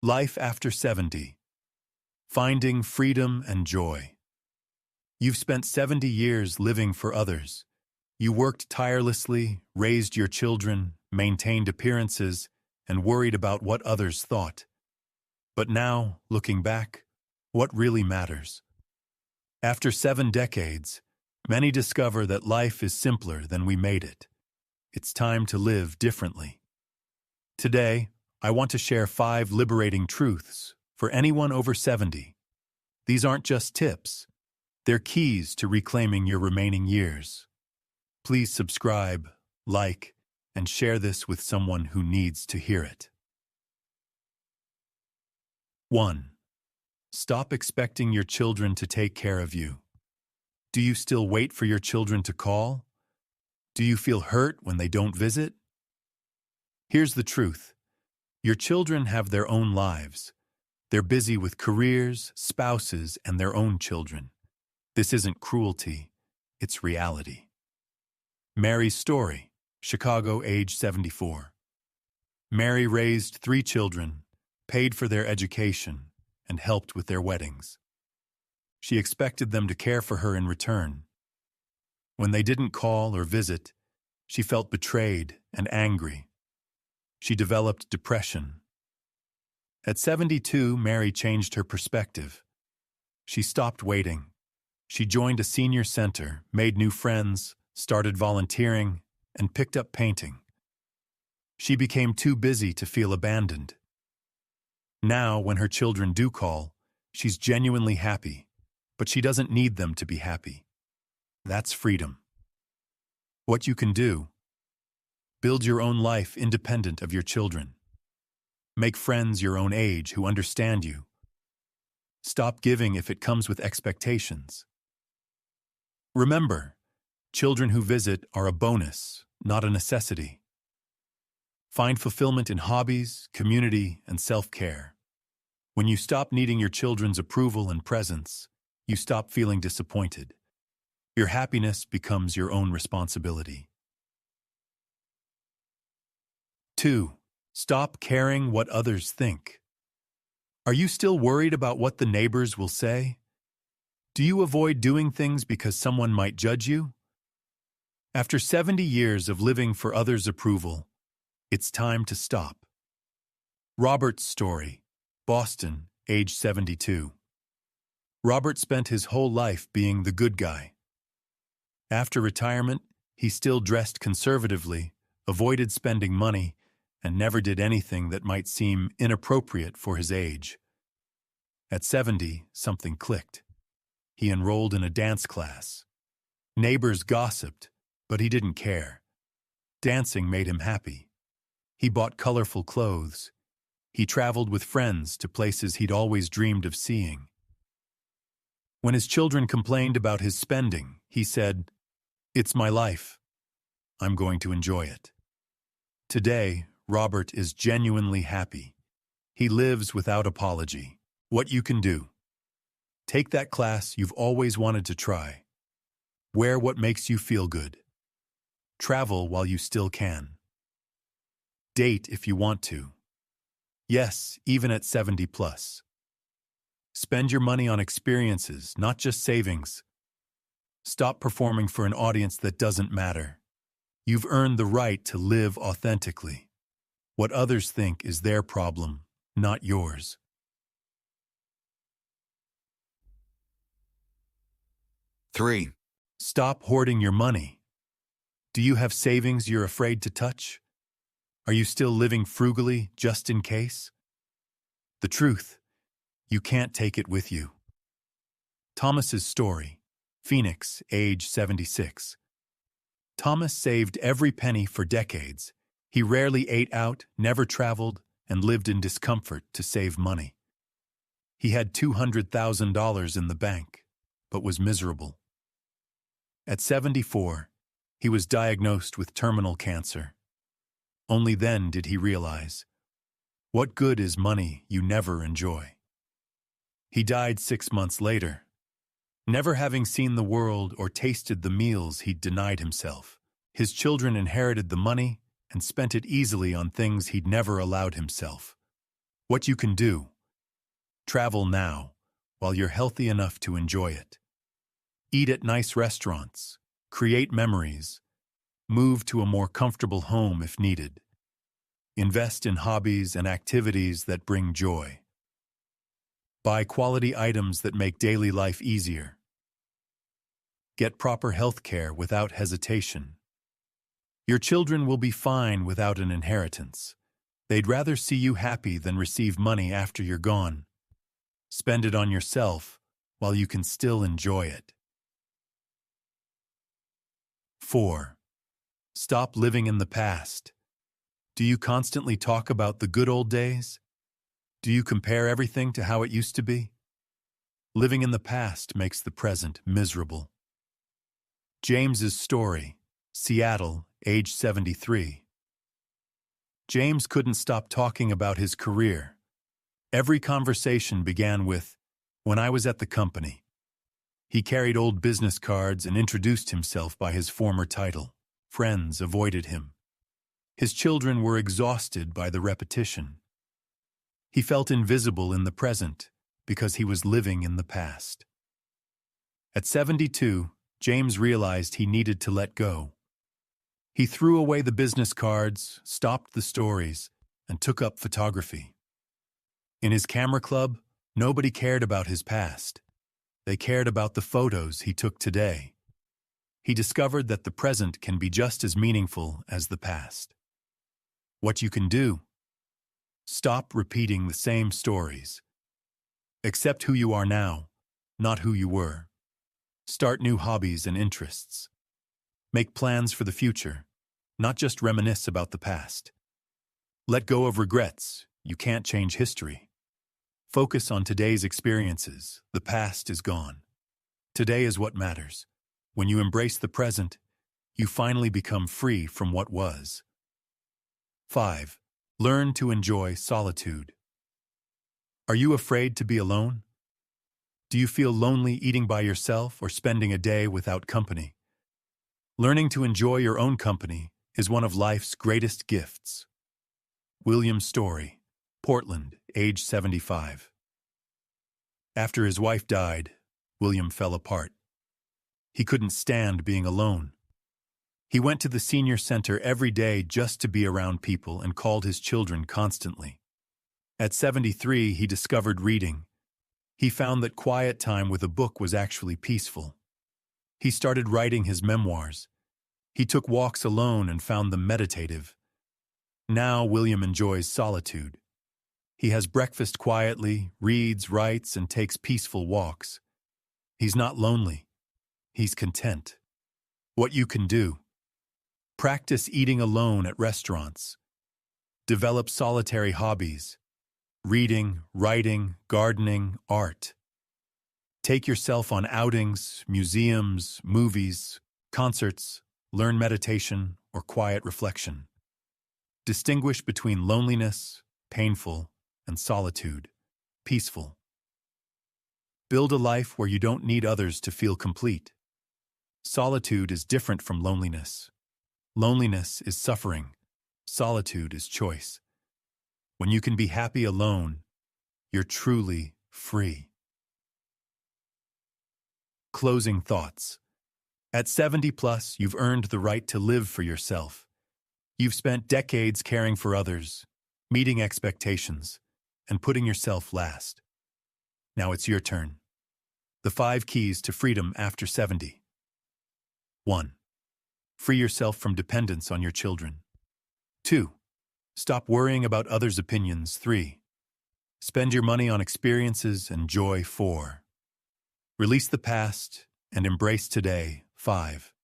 Life after 70. Finding freedom and joy. You've spent 70 years living for others. You worked tirelessly, raised your children, maintained appearances, and worried about what others thought. But now, looking back, what really matters? After 7 decades, many discover that life is simpler than we made it. It's time to live differently. Today, I want to share 5 liberating truths for anyone over 70. These aren't just tips. They're keys to reclaiming your remaining years. Please subscribe, like, and share this with someone who needs to hear it. 1. Stop expecting your children to take care of you. Do you still wait for your children to call? Do you feel hurt when they don't visit? Here's the truth. Your children have their own lives. They're busy with careers, spouses, and their own children. This isn't cruelty, it's reality. Mary's story, Chicago, age 74. Mary raised 3 children, paid for their education, and helped with their weddings. She expected them to care for her in return. When they didn't call or visit, she felt betrayed and angry. She developed depression. At 72, Mary changed her perspective. She stopped waiting. She joined a senior center, made new friends, started volunteering, and picked up painting. She became too busy to feel abandoned. Now, when her children do call, she's genuinely happy, but she doesn't need them to be happy. That's freedom. What you can do: build your own life independent of your children. Make friends your own age who understand you. Stop giving if it comes with expectations. Remember, children who visit are a bonus, not a necessity. Find fulfillment in hobbies, community, and self-care. When you stop needing your children's approval and presence, you stop feeling disappointed. Your happiness becomes your own responsibility. 2. Stop caring what others think. Are you still worried about what the neighbors will say? Do you avoid doing things because someone might judge you? After 70 years of living for others' approval, it's time to stop. Robert's story, Boston, age 72. Robert spent his whole life being the good guy. After retirement, he still dressed conservatively, avoided spending money, and never did anything that might seem inappropriate for his age. At 70, something clicked. He enrolled in a dance class. Neighbors gossiped, but he didn't care. Dancing made him happy. He bought colorful clothes. He traveled with friends to places he'd always dreamed of seeing. When his children complained about his spending, he said, "It's my life. I'm going to enjoy it." Today, Robert is genuinely happy. He lives without apology. What you can do: take that class you've always wanted to try. Wear what makes you feel good. Travel while you still can. Date if you want to. Yes, even at 70 plus. Spend your money on experiences, not just savings. Stop performing for an audience that doesn't matter. You've earned the right to live authentically. What others think is their problem, not yours. 3. Stop hoarding your money. Do you have savings you're afraid to touch? Are you still living frugally just in case? The truth: you can't take it with you. Thomas's story, Phoenix, age 76. Thomas saved every penny for decades. He rarely ate out, never traveled, and lived in discomfort to save money. He had $200,000 in the bank, but was miserable. At 74, he was diagnosed with terminal cancer. Only then did he realize, what good is money you never enjoy? He died 6 months later, never having seen the world or tasted the meals he'd denied himself. His children inherited the money and spent it easily on things he'd never allowed himself. What you can do: travel now, while you're healthy enough to enjoy it. Eat at nice restaurants. Create memories. Move to a more comfortable home if needed. Invest in hobbies and activities that bring joy. Buy quality items that make daily life easier. Get proper health care without hesitation. Your children will be fine without an inheritance. They'd rather see you happy than receive money after you're gone. Spend it on yourself while you can still enjoy it. 4. Stop living in the past. Do you constantly talk about the good old days? Do you compare everything to how it used to be? Living in the past makes the present miserable. James's story, Seattle, age 73. James couldn't stop talking about his career. Every conversation began with, "When I was at the company." He carried old business cards and introduced himself by his former title. Friends avoided him. His children were exhausted by the repetition. He felt invisible in the present because he was living in the past. At 72, James realized he needed to let go. He threw away the business cards, stopped the stories, and took up photography. In his camera club, nobody cared about his past. They cared about the photos he took today. He discovered that the present can be just as meaningful as the past. What you can do: stop repeating the same stories. Accept who you are now, not who you were. Start new hobbies and interests. Make plans for the future, not just reminisce about the past. Let go of regrets. You can't change history. Focus on today's experiences. The past is gone. Today is what matters. When you embrace the present, you finally become free from what was. 5. Learn to enjoy solitude. Are you afraid to be alone? Do you feel lonely eating by yourself or spending a day without company? Learning to enjoy your own company is one of life's greatest gifts. William Story, Portland, age 75. After his wife died, William fell apart. He couldn't stand being alone. He went to the senior center every day just to be around people and called his children constantly. At 73, he discovered reading. He found that quiet time with a book was actually peaceful. He started writing his memoirs. He took walks alone and found them meditative. Now William enjoys solitude. He has breakfast quietly, reads, writes, and takes peaceful walks. He's not lonely. He's content. What you can do: practice eating alone at restaurants. Develop solitary hobbies: reading, writing, gardening, art. Take yourself on outings, museums, movies, concerts. Learn meditation or quiet reflection. Distinguish between loneliness, painful, and solitude, peaceful. Build a life where you don't need others to feel complete. Solitude is different from loneliness. Loneliness is suffering. Solitude is choice. When you can be happy alone, you're truly free. Closing thoughts. At 70 plus, you've earned the right to live for yourself. You've spent decades caring for others, meeting expectations, and putting yourself last. Now it's your turn. The 5 keys to freedom after 70. 1. Free yourself from dependence on your children. 2. Stop worrying about others' opinions. 3. Spend your money on experiences and joy. 4. Release the past and embrace today. 5.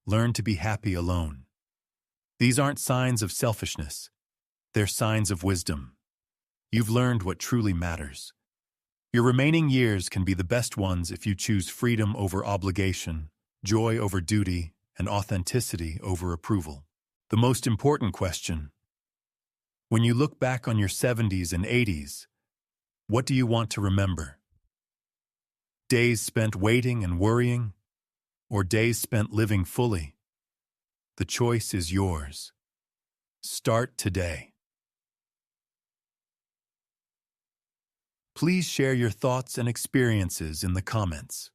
Learn to be happy alone. These aren't signs of selfishness. They're signs of wisdom. You've learned what truly matters. Your remaining years can be the best ones if you choose freedom over obligation, joy over duty, and authenticity over approval. The most important question: when you look back on your 70s and 80s, what do you want to remember? Days spent waiting and worrying, or days spent living fully? The choice is yours. Start today. Please share your thoughts and experiences in the comments.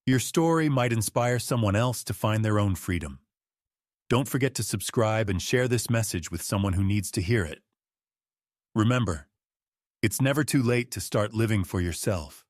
Your story might inspire someone else to find their own freedom. Don't forget to subscribe and share this message with someone who needs to hear it. Remember, it's never too late to start living for yourself.